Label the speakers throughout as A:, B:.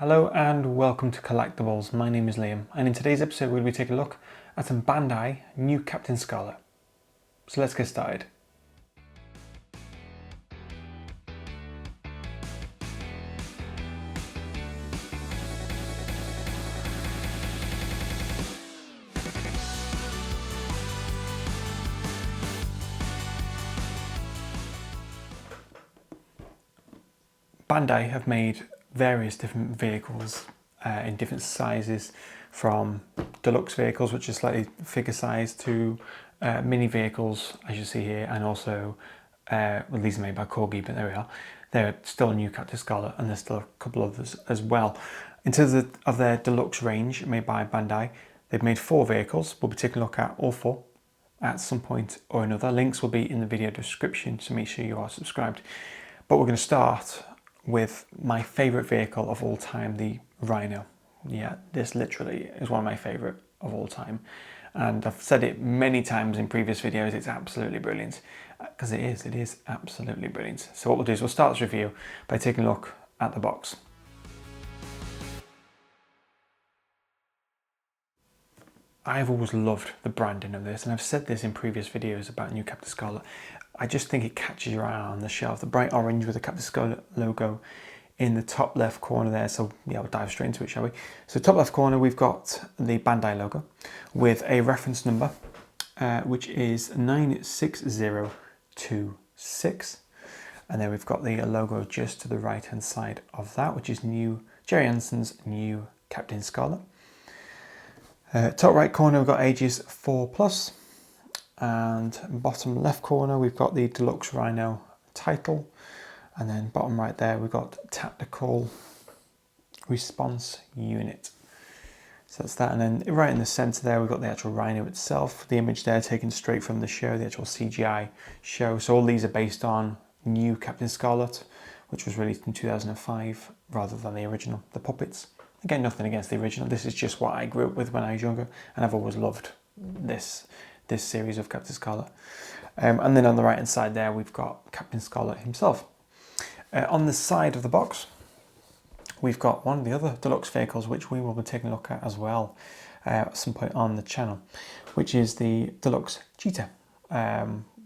A: Hello and welcome to Collectables. My name is Liam, and in today's episode we'll be taking a look at some Bandai new Captain Scarlet. So let's get started. Bandai have made various different vehicles in different sizes, from deluxe vehicles, which are slightly figure size, to mini vehicles, as you see here, and also, well, these are made by Corgi, but there we are. They're still new Captain Scarlet, and there's still a couple others as well. In terms of their deluxe range made by Bandai, they've made 4 vehicles. We'll be taking a look at all 4 at some point or another. Links will be in the video description, so make sure you are subscribed. But we're going to start with my favourite vehicle of all time, the Rhino. Yeah, this literally is one of my favourite of all time. And I've said it many times in previous videos, it's absolutely brilliant. Because it is absolutely brilliant. So what we'll do is we'll start this review by taking a look at the box. I've always loved the branding of this, and I've said this in previous videos about new Captain Scarlet. I just think it catches your eye on the shelf. The bright orange with the Captain Scarlet logo in the top left corner there. So yeah, we'll dive straight into it, shall we? So top left corner, we've got the Bandai logo with a reference number, which is 96026. And then we've got the logo just to the right hand side of that, which is new Gerry Anson's new Captain Scarlet. Top right corner, we've got ages 4+, and bottom left corner, we've got the Deluxe Rhino title, and then bottom right there, we've got Tactical Response Unit. So that's that, and then right in the center there, we've got the actual Rhino itself, the image there taken straight from the show, the actual CGI show. So all these are based on new Captain Scarlet, which was released in 2005, rather than the original, the puppets. Again, nothing against the original. This is just what I grew up with when I was younger, and I've always loved this series of Captain Scarlet. And then on the right hand side there, we've got Captain Scarlet himself. On the side of the box, we've got one of the other deluxe vehicles, which we will be taking a look at as well at some point on the channel, which is the Deluxe Cheetah,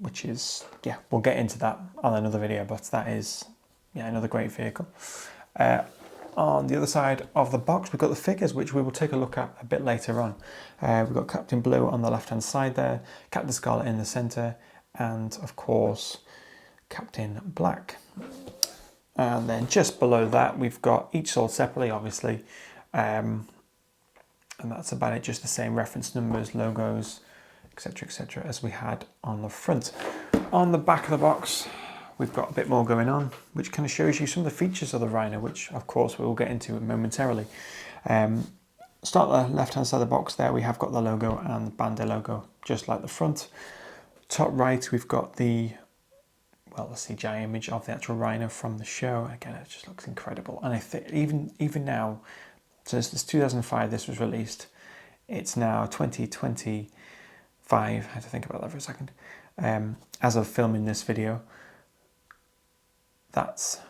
A: which is, yeah, we'll get into that on another video, but that is, yeah, another great vehicle. On the other side of the box, we've got the figures, which we will take a look at a bit later on. We've got Captain Blue on the left-hand side there, Captain Scarlet in the centre, and of course, Captain Black. And then just below that, we've got each sold separately, obviously. And that's about it, just the same reference numbers, logos, etc., as we had on the front. On the back of the box, we've got a bit more going on, which kind of shows you some of the features of the Rhino, which of course we will get into momentarily. Start the left-hand side of the box there, we have got the logo and the Bandai logo, just like the front. Top right, we've got the CGI image of the actual Rhino from the show. Again, it just looks incredible. And I think even now, since this 2005 this was released, it's now 2025. I had to think about that for a second. As of filming this video, that's,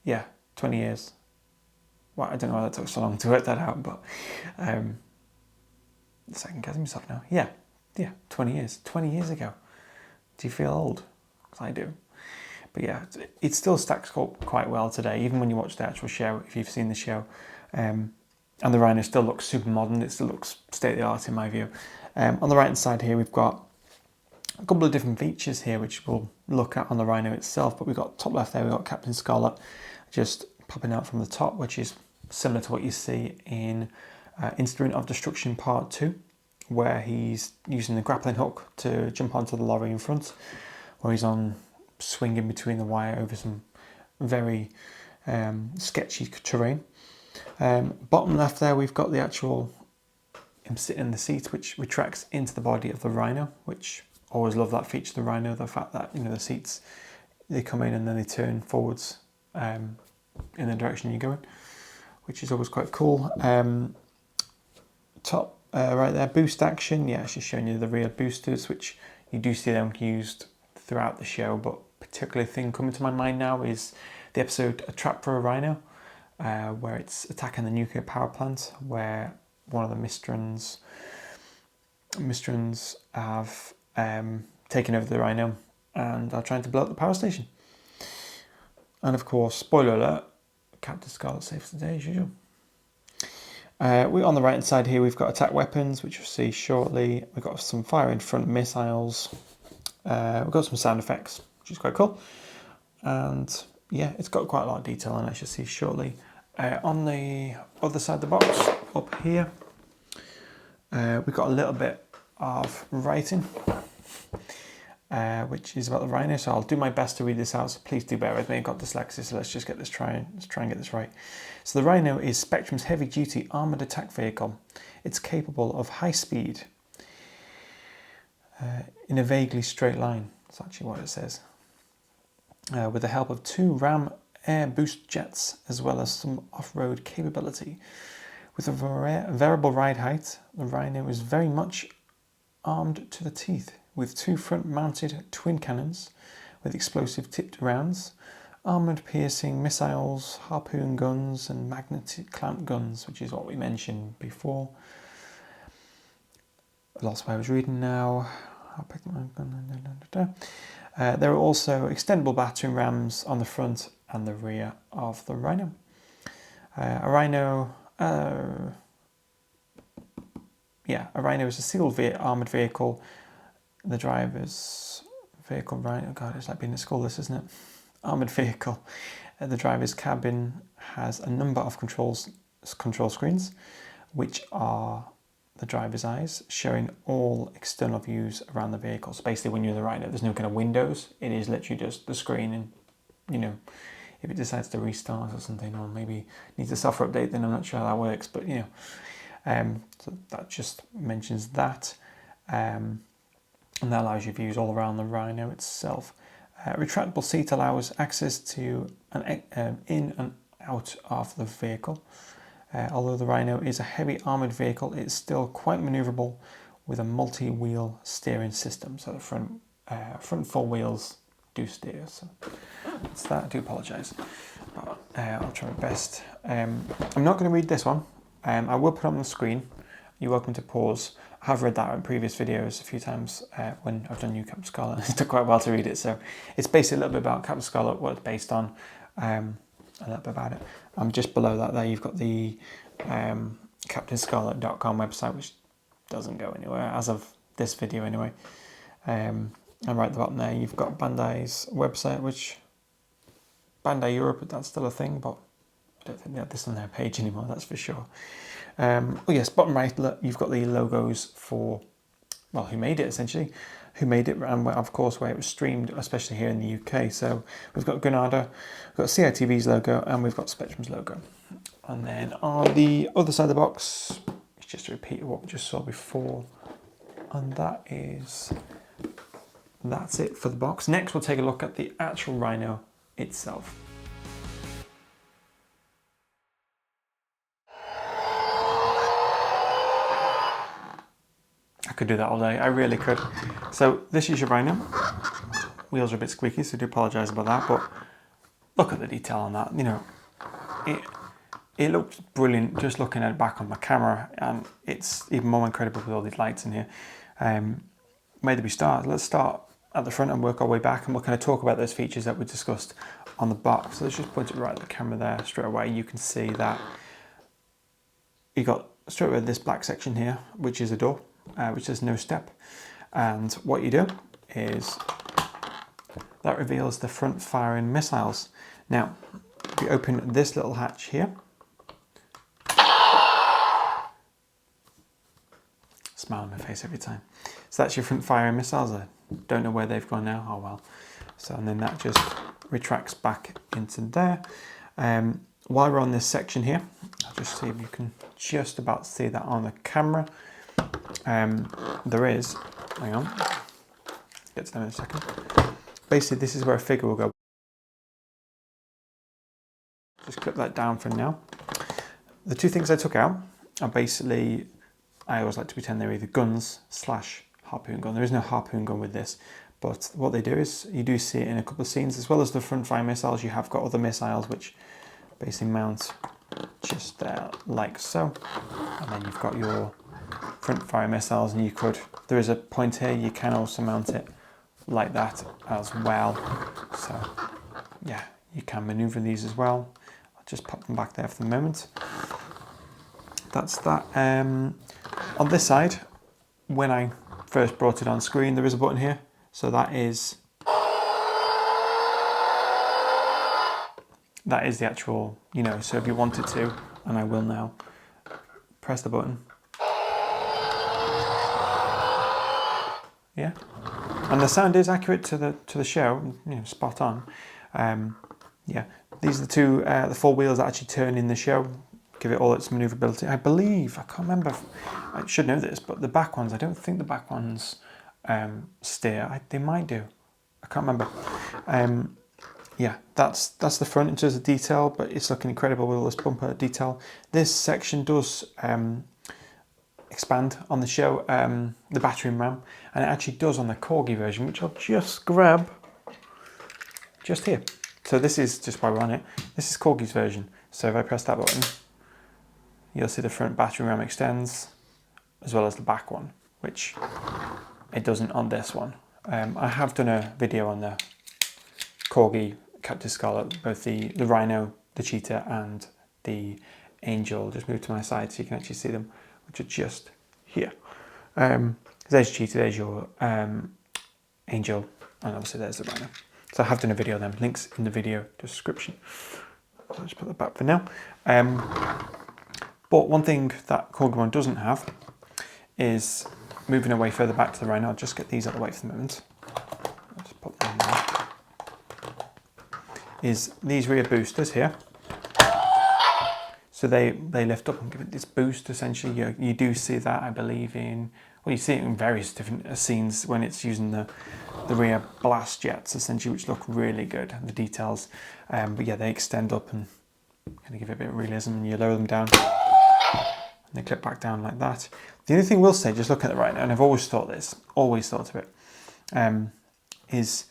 A: yeah, 20 years. Well, I don't know why that took so long to work that out, but second guessing myself now. Yeah, 20 years. 20 years ago. Do you feel old? Because I do. But yeah, it still stacks up quite well today, even when you watch the actual show, if you've seen the show. And the Rhino still looks super modern. It still looks state-of-the-art in my view. On the right-hand side here, we've got a couple of different features here, which we'll look at on the Rhino itself. But we've got top left there, we've got Captain Scarlet just popping out from the top, which is similar to what you see in Instrument of Destruction Part 2, where he's using the grappling hook to jump onto the lorry in front, where he's on swinging between the wire over some very sketchy terrain. Bottom left there, we've got the actual him sitting in the seat, which retracts into the body of the Rhino, which always love that feature of the Rhino, the fact that, you know, the seats, they come in and then they turn forwards in the direction you're going, which is always quite cool. Top right there, boost action. Yeah, it's just showing you the rear boosters, which you do see them used throughout the show, but particular thing coming to my mind now is the episode A Trap for a Rhino, where it's attacking the nuclear power plant, where one of the Mistrans have taken over the Rhino and are trying to blow up the power station. And of course, spoiler alert, Captain Scarlet saves the day as usual. We're on the right hand side here, we've got attack weapons, which you'll see shortly. We've got some fire in front missiles. We've got some sound effects, which is quite cool. And yeah, it's got quite a lot of detail on it, as you'll see shortly. On the other side of the box, up here, we've got a little bit of writing, which is about the Rhino. So I'll do my best to read this out, so please do bear with me. I've got dyslexia, so let's just try and get this right. So the Rhino is Spectrum's heavy-duty armoured attack vehicle. It's capable of high speed in a vaguely straight line. That's actually what it says. With the help of 2 Ram air boost jets, as well as some off-road capability. With a variable ride height, the Rhino is very much armed to the teeth, with 2 front-mounted twin cannons with explosive tipped rounds, armoured piercing missiles, harpoon guns and magnetic clamp guns, which is what we mentioned before. I lost what I was reading now. I'll pick my gun. There are also extendable battering rams on the front and the rear of the Rhino. A Rhino is a sealed armoured vehicle. The driver's vehicle, Rhino, God, it's like being at school, this, isn't it? Armoured vehicle. The driver's cabin has a number of control screens, which are the driver's eyes, showing all external views around the vehicle. So basically, when you're in the Rhino, there's no kind of windows. It is literally just the screen, and you know, if it decides to restart or something, or maybe needs a software update, then I'm not sure how that works. But you know, so that just mentions that, and that allows you views all around the Rhino itself. Retractable seat allows access to an in and out of the vehicle. Although the Rhino is a heavy armoured vehicle, it's still quite manoeuvrable with a multi-wheel steering system. So the front 4 wheels do steer. So that's that. I do apologise, but I'll try my best. I'm not going to read this one. I will put it on the screen. You're welcome to pause. I have read that in previous videos a few times when I've done New Captain Scarlet. It took quite a while to read it. So it's basically a little bit about Captain Scarlet, what it's based on. A little bit about it. Just below that there you've got the CaptainScarlet.com website, which doesn't go anywhere as of this video anyway. And right at the bottom there you've got Bandai's website, which Bandai Europe, that's still a thing, but I don't think they have this on their page anymore, that's for sure. Oh yes, bottom right you've got the logos for, well, who made it essentially, who made it, and of course where it was streamed, especially here in the UK. So we've got Granada, we've got CITV's logo, and we've got Spectrum's logo. And then on the other side of the box, it's just a repeat of what we just saw before, and that's it for the box. Next we'll take a look at the actual Rhino itself. I could do that all day, I really could. So this is your Rhino. Wheels are a bit squeaky, so I do apologise about that, but look at the detail on that. You know, it looks brilliant just looking at it back on my camera, and it's even more incredible with all these lights in here. Where do we start? Let's start at the front and work our way back, and we'll kind of talk about those features that we discussed on the box. So let's just point it right at the camera there straight away. You can see that you got straight away this black section here, which is a door. Which says no step, and what you do is that reveals the front firing missiles. Now if you open this little hatch here, smile on my face every time, so that's your front firing missiles. I don't know where they've gone now, oh well. So, and then that just retracts back into there. While we're on this section here, I'll just see if you can just about see that on the camera. There is, hang on, get to them in a second. Basically, this is where a figure will go. Just clip that down for now. The 2 things I took out are basically, I always like to pretend they're either guns / harpoon gun. There is no harpoon gun with this, But what they do is, you do see it in a couple of scenes, as well as the front fire missiles, you have got other missiles which basically mount just like so. And then you've got your front fire missiles, and you could, there is a point here, you can also mount it like that as well. So yeah, you can maneuver these as well. I'll just pop them back there for the moment. That's that. On this side, when I first brought it on screen, there is a button here. So that is the actual, you know, so if you wanted to, and I will now, press the button. Yeah. And the sound is accurate to the show, you know, spot on. Yeah, these are the two, the four wheels that actually turn in the show, give it all its maneuverability. I believe, I can't remember, I should know this, but the back ones, I don't think the back ones steer. They might do. I can't remember. Yeah, that's the front in terms of detail, but it's looking incredible with all this bumper detail. This section does expand on the show, the battery and RAM, and it actually does on the Corgi version, which I'll just grab just here. So this is just while we're on it. This is Corgi's version. So if I press that button, you'll see the front battery and RAM extends, as well as the back one, which it doesn't on this one. I have done a video on the Corgi Captain Scarlet, both the Rhino, the Cheetah, and the Angel. Just move to my side so you can actually see them, which are just here. There's Cheetah, there's your Angel, and obviously there's the Rhino. So I have done a video on them, links in the video description. So I'll just put that back for now. But one thing that Corgi one doesn't have is moving away further back to the Rhino. I'll just get these out of the way for the moment. I'll just pop them in there. Is these rear boosters here. So they lift up and give it this boost essentially. You do see that, I believe, in, well, you see it in various different scenes when it's using the rear blast jets essentially, which look really good, the details. But yeah, they extend up and kind of give it a bit of realism, and you lower them down and they clip back down like that. The only thing we'll say, just look at it right now, and I've always thought this, always thought of it, is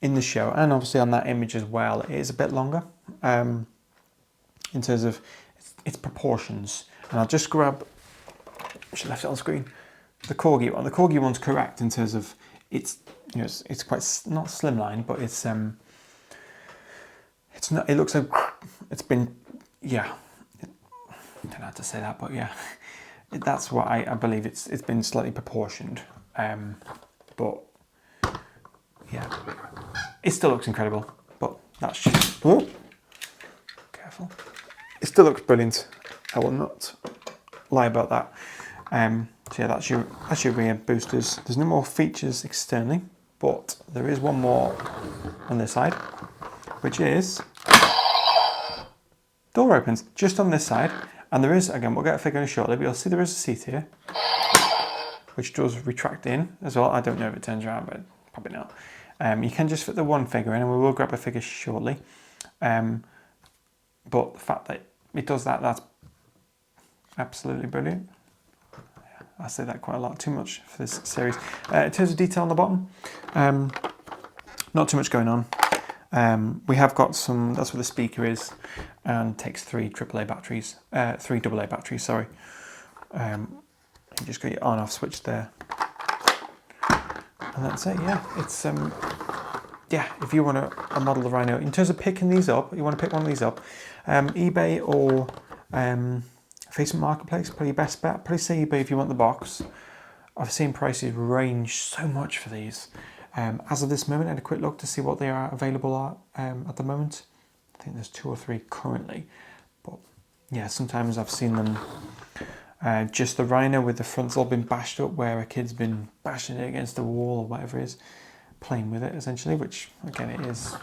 A: in the show, and obviously on that image as well, it is a bit longer in terms of its proportions. And I'll just grab, I should have left it on screen, the Corgi one. The Corgi one's correct in terms of it's, you know, it's quite, not slimline, but it's not, it looks like it's been, yeah, I don't know how to say that, but yeah, that's what I believe it's been slightly proportioned. But yeah, it still looks incredible, but that's just, oh, careful. It still looks brilliant. I will not lie about that. So yeah, that's your rear boosters. There's no more features externally, but there is one more on this side, which is door opens just on this side. And there is, again, we'll get a figure in shortly, but you'll see there is a seat here, which does retract in as well. I don't know if it turns around, but probably not. You can just fit the one figure in, and we will grab a figure shortly. But the fact that it does that, that's absolutely brilliant. I say that quite a lot, too much for this series. In terms of detail on the bottom, not too much going on. We have got some, that's where the speaker is, and takes three AA batteries, sorry. You just got your on-off switch there. And that's it, yeah. It's, yeah, if you want to model the Rhino, in terms of picking these up, you want to pick one of these up, eBay or Facebook Marketplace, probably your best bet. Probably say eBay if you want the box. I've seen prices range so much for these. As of this moment, I had a quick look to see what they are available at the moment. I think there's 2 or 3 currently. But yeah, sometimes I've seen them, just the Rhino with the fronts all been bashed up, where a kid's been bashing it against the wall or whatever it is, playing with it essentially, which again, it is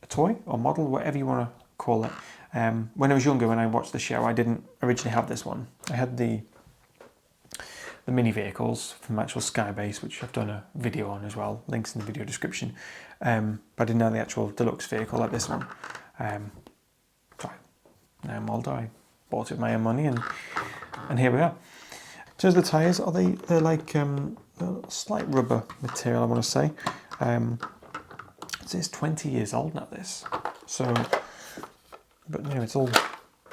A: a toy or model, whatever you want to call it. When I was younger, when I watched the show, I didn't originally have this one. I had the mini vehicles from actual Skybase, which I've done a video on as well, links in the video description. But I didn't know the actual deluxe vehicle like this one. So now I'm older, I bought it with my own money, and here we are. terms of the tyres, they're like a slight rubber material, I want to say. It's 20 years old now, this. So, but you know, it's all,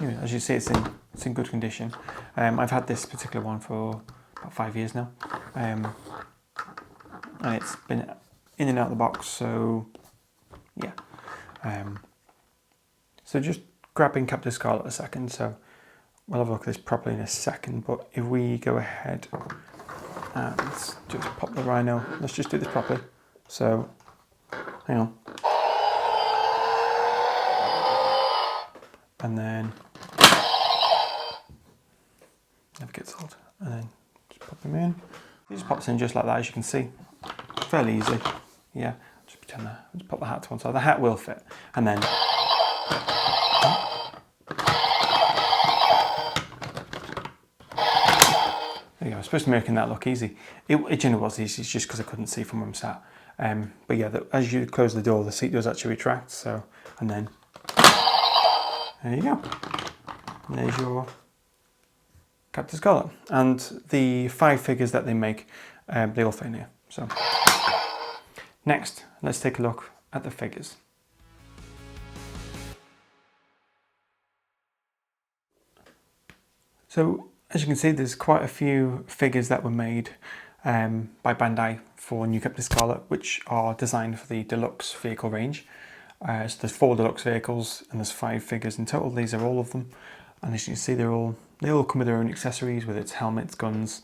A: you know, as you see, it's in good condition. I've had this particular one for about 5 years now, and it's been in and out of the box. So, yeah. So just grabbing Captain Scarlet a second. So we'll have a look at this properly in a second. But if we go ahead and just pop the Rhino, let's just do this properly. So, hang on. And then never gets old. And then just pop him in. He just pops in just like that, as you can see. Fairly easy. Yeah. Just pretend that. Just pop the hat to one side. The hat will fit. And then there you go. I was supposed to be making that look easy. It generally was easy. It's just because I couldn't see from where I'm sat. But yeah, as you close the door, the seat does actually retract. So, and then there you go. And there's your Captain Scarlet. And the 5 figures that they make, they all fit in here. So, next, let's take a look at the figures. So, as you can see, there's quite a few figures that were made by Bandai for New Captain Scarlet, which are designed for the deluxe vehicle range. So there's 4 deluxe vehicles and there's 5 figures in total. These are all of them, and as you can see, they all come with their own accessories, whether it's helmets, guns,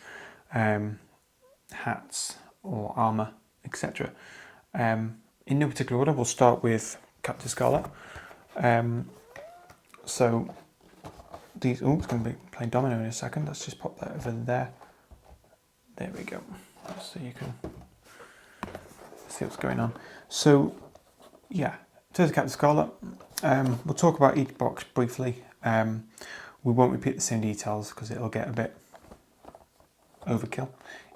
A: hats, or armor, etc. In no particular order, we'll start with Captain Scarlet. So these. Oh, it's going to be playing domino in a second. Let's just pop that over there. There we go. So you can see what's going on. So yeah. In terms of Captain Scarlet, we'll talk about each box briefly. We won't repeat the same details because it'll get a bit overkill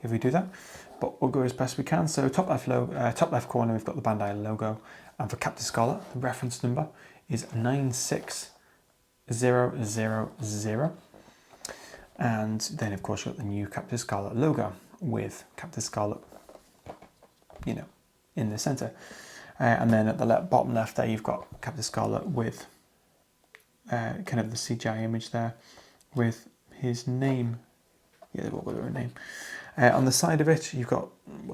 A: if we do that, but we'll go as best we can. So top left corner, we've got the Bandai logo, and for Captain Scarlet, the reference number is 96000, and then of course you've got the new Captain Scarlet logo with Captain Scarlet, you know, in the centre. And then at the bottom left there, you've got Captain Scarlet with kind of the CGI image there with his name. Yeah, they've all got their own name. On the side of it, you've got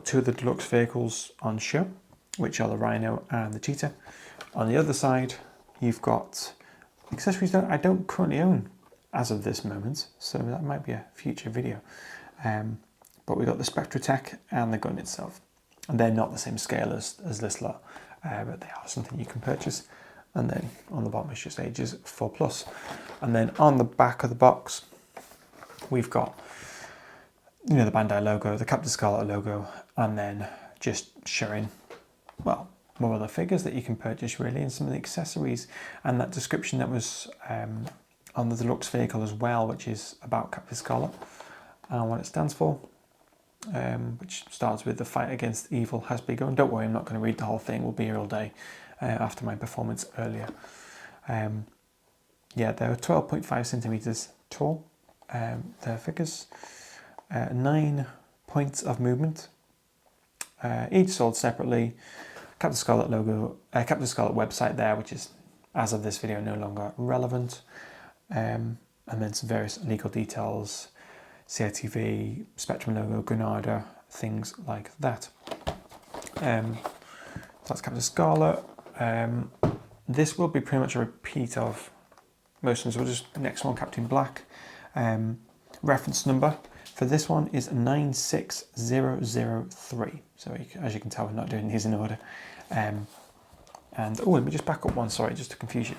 A: 2 of the deluxe vehicles on show, which are the Rhino and the Cheetah. On the other side, you've got accessories that I don't currently own as of this moment, so that might be a future video. But we've got the Spectra Tech and the gun itself. And they're not the same scale as this lot, but they are something you can purchase. And then on the bottom it's just ages 4+. And then on the back of the box, we've got, you know, the Bandai logo, the Captain Scarlet logo, and then just showing, well, more other figures that you can purchase really, and some of the accessories, and that description that was on the deluxe vehicle as well, which is about Captain Scarlet and what it stands for. Which starts with the fight against evil has begun. Don't worry, I'm not going to read the whole thing. We'll be here all day after my performance earlier. Yeah, they're 12.5 centimeters tall. They're figures. 9 points of movement. Each sold separately. Captain Scarlet logo, Captain Scarlet website there, which is, as of this video, no longer relevant. And then some various legal details. CITV, Spectrum logo, Granada, things like that. That's Captain Scarlet. This will be pretty much a repeat of most of them. So we'll just, next one, Captain Black. Reference number for this one is 96003. So as you can tell, we're not doing these in order. And oh, let me just back up one, sorry, just to confuse you.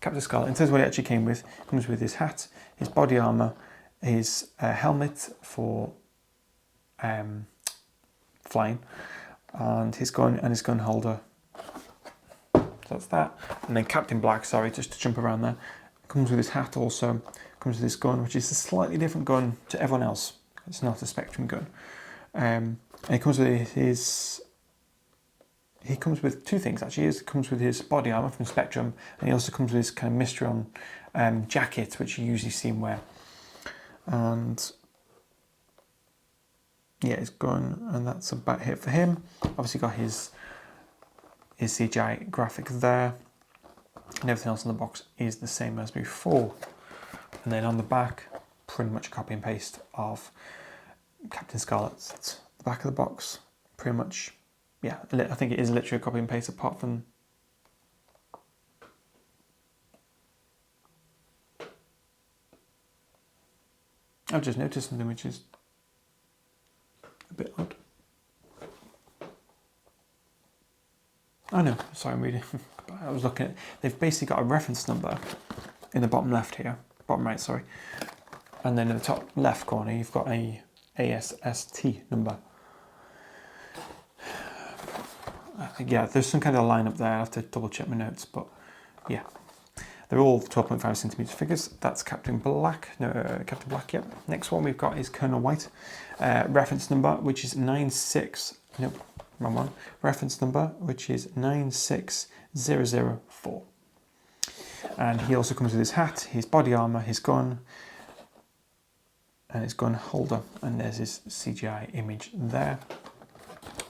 A: Captain Scarlet, in terms of what he actually came with, comes with his hat, his body armour, his helmet for flying, and his gun and his gun holder. So that's that. And then Captain Black, sorry, just to jump around there, comes with his hat also, comes with his gun, which is a slightly different gun to everyone else. It's not a Spectrum gun. And he comes with two things actually. He comes with his body armour from Spectrum, and he also comes with his kind of Mistron jacket, which you usually see him wear. And yeah, his gun, and that's about it for him. Obviously got his CGI graphic there, and everything else on the box is the same as before. And then on the back, pretty much a copy and paste of Captain Scarlet's. The back of the box, pretty much, yeah, I think it is literally a copy and paste apart from I've just noticed something which is a bit odd. Oh no, sorry, I'm reading. I was looking at, they've basically got a reference number in the bottom left here, bottom right, sorry. And then in the top left corner, you've got a ASST number. Yeah, there's some kind of line up there. I have to double check my notes, but yeah. They're all 12.5 centimetre figures. That's Captain Black. No, Captain Black, yep. Next one we've got is Colonel White. Reference number, which is 96... Nope, wrong one. Reference number, which is 96004. And he also comes with his hat, his body armour, his gun, and his gun holder. And there's his CGI image there.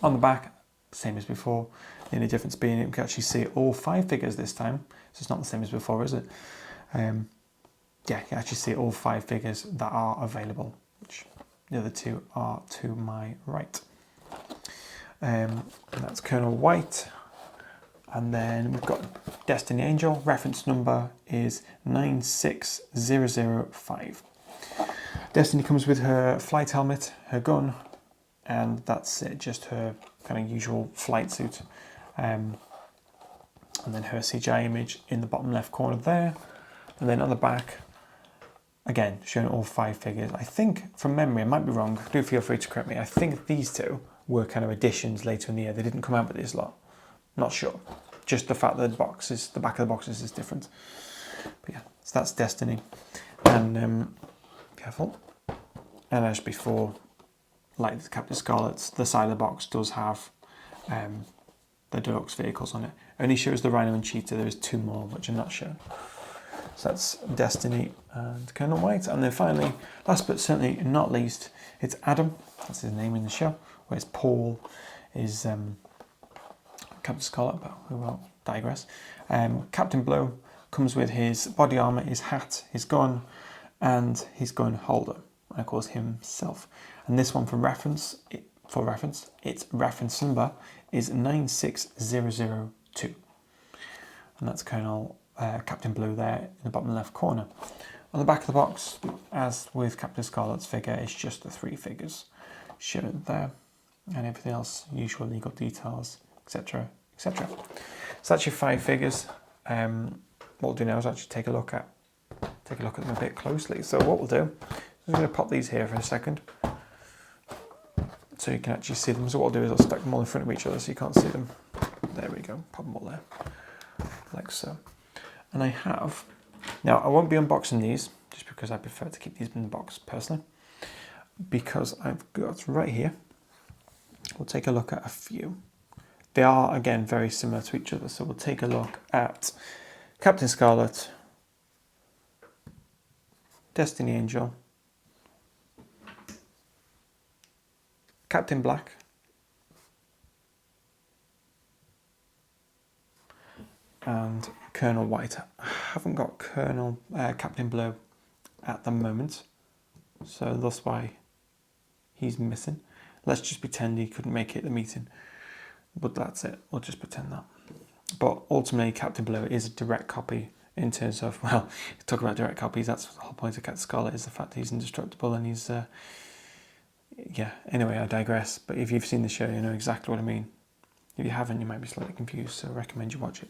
A: On the back, same as before. The only difference being you can actually see all 5 figures this time. So it's not the same as before, is it? Yeah, you can actually see all 5 figures that are available, which the other 2 are to my right. And that's Colonel White. And then we've got Destiny Angel. Reference number is 96005. Destiny comes with her flight helmet, her gun, and that's it, just her kind of usual flight suit. And then her CGI image in the bottom left corner there. And then on the back, again, showing all 5 figures. I think, from memory, I might be wrong, do feel free to correct me, I think these 2 were kind of additions later in the year. They didn't come out with this lot. Not sure. Just the fact that the back of the boxes is different. But yeah, so that's Destiny. And, careful. And as before, like the Captain Scarlet's, the side of the box does have the deluxe vehicles on it. Only shows the Rhino and Cheetah. There is 2 more which are not shown. So that's Destiny and Colonel White. And then finally, last but certainly not least, it's Adam. That's his name in the show. Whereas Paul is Captain Scarlet, but we won't digress. Captain Blue comes with his body armour, his hat, his gun, and his gun holder. And of course himself. And this one its reference number is 96002. And that's Colonel Captain Blue there in the bottom left corner. On the back of the box, as with Captain Scarlet's figure, it's just the 3 figures shown there. And everything else, usual legal details, etc, etc. So that's your 5 figures. What we'll do now is actually take a look at them a bit closely. So what we'll do is I'm going to pop these here for a second, so you can actually see them. So what I'll do is I'll stack them all in front of each other so you can't see them. There we go, pop them all there, like so. And I have, now I won't be unboxing these, just because I prefer to keep these in the box personally, because I've got right here, we'll take a look at a few. They are, again, very similar to each other. So we'll take a look at Captain Scarlet, Destiny Angel, Captain Black, and Colonel White. I haven't got Captain Blue at the moment, so that's why he's missing. Let's just pretend he couldn't make it at the meeting, but that's it. We'll just pretend that. But ultimately, Captain Blue is a direct copy in terms of, well, talk about direct copies, that's the whole point of Captain Scarlet, is the fact that he's indestructible and he's, yeah, anyway, I digress. But if you've seen the show, you know exactly what I mean. If you haven't, you might be slightly confused, so I recommend you watch it.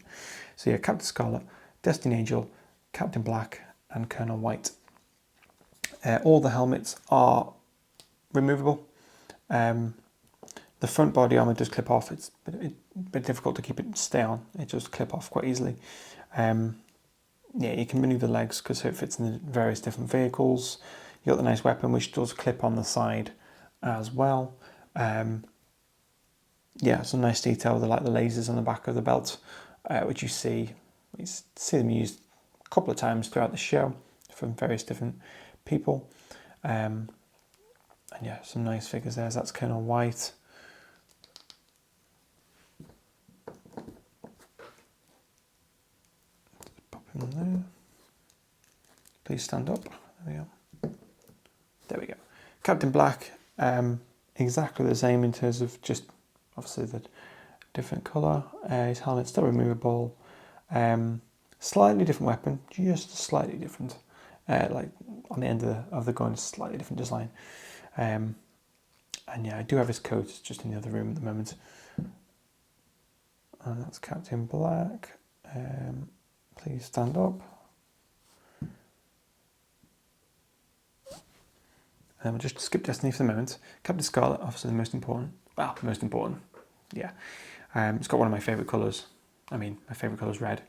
A: So yeah, Captain Scarlet, Destiny Angel, Captain Black, and Colonel White. All the helmets are removable. The front body armour does clip off. It's a bit difficult to keep it stay on. It just clip off quite easily. Yeah, you can manoeuvre the legs because it fits in the various different vehicles. You got the nice weapon which does clip on the side as well. Yeah, some nice detail with the lasers on the back of the belt, which you see them used a couple of times throughout the show from various different people. And And yeah, some nice figures there. So that's Colonel White. Pop him there. Please stand up. There we go. There we go. Captain Black, exactly the same in terms of just obviously the different colour. His helmet's still removable. Slightly different weapon, just slightly different. Like on the end of the gun, slightly different design. And yeah, I do have his coat, it's just in the other room at the moment. And that's Captain Black. Please stand up. And we'll just skip Destiny for the moment. Captain Scarlet, obviously the most important. Well, most important, yeah. It's got one of my favourite colours. I mean, my favourite colour is red.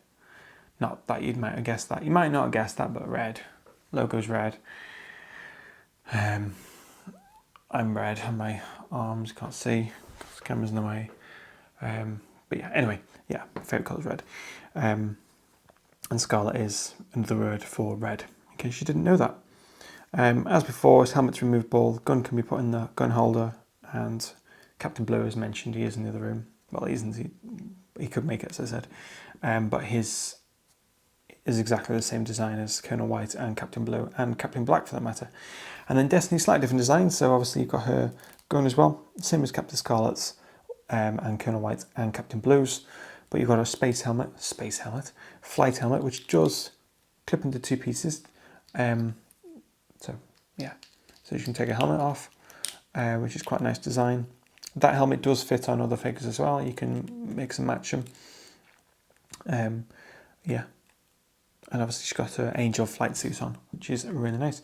A: Not that you might have guessed that. You might not have guessed that, but red. Logo's red. I'm red on my arms, can't see, because the camera's in the way. But yeah, anyway, yeah, my favourite colour is red. And Scarlet is another word for red, in case you didn't know that. As before, his helmet's removable, the gun can be put in the gun holder, and Captain Blue, as mentioned, he is in the other room. Well, he isn't, he could make it, as I said. But his is exactly the same design as Colonel White and Captain Blue, and Captain Black for that matter. And then Destiny's slightly different design, so obviously you've got her gun as well, same as Captain Scarlet's, and Colonel White and Captain Blue's. But you've got a flight helmet, which does clip into two pieces. So yeah, so you can take a helmet off, which is quite a nice design. That helmet does fit on other figures as well. You can mix and match them. Yeah, and obviously she's got her Angel flight suit on, which is really nice.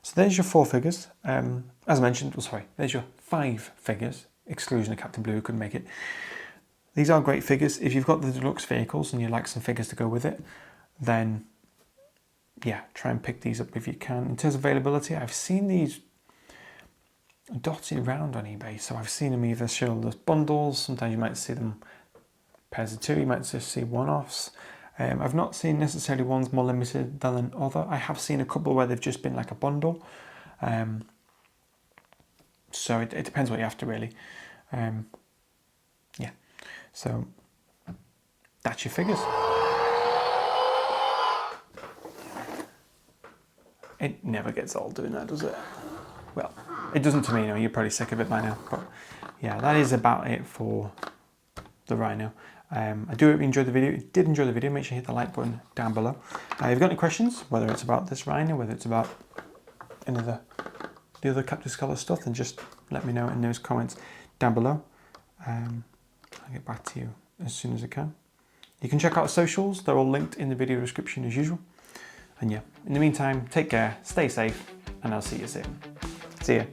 A: So there's your 4 figures. As I mentioned, there's your 5 figures, exclusion of Captain Blue, who couldn't make it. These are great figures. If you've got the deluxe vehicles and you like some figures to go with it, then yeah, try and pick these up if you can. In terms of availability, I've seen these dotted around on eBay. So I've seen them either shown as bundles, sometimes you might see them pairs of 2, you might just see one-offs. I've not seen necessarily ones more limited than other. I have seen a couple where they've just been like a bundle. So it depends what you're after, really. Yeah, so that's your figures. It never gets old doing that, does it? Well, it doesn't to me, you're probably sick of it by now. But yeah, that is about it for the Rhino. I do hope you enjoyed the video. If you did enjoy the video, make sure you hit the like button down below. If you've got any questions, whether it's about this Rhino, whether it's about the other Captain Scarlet stuff, then just let me know in those comments down below. I'll get back to you as soon as I can. You can check out our socials. They're all linked in the video description as usual. And yeah, in the meantime, take care, stay safe, and I'll see you soon. See ya.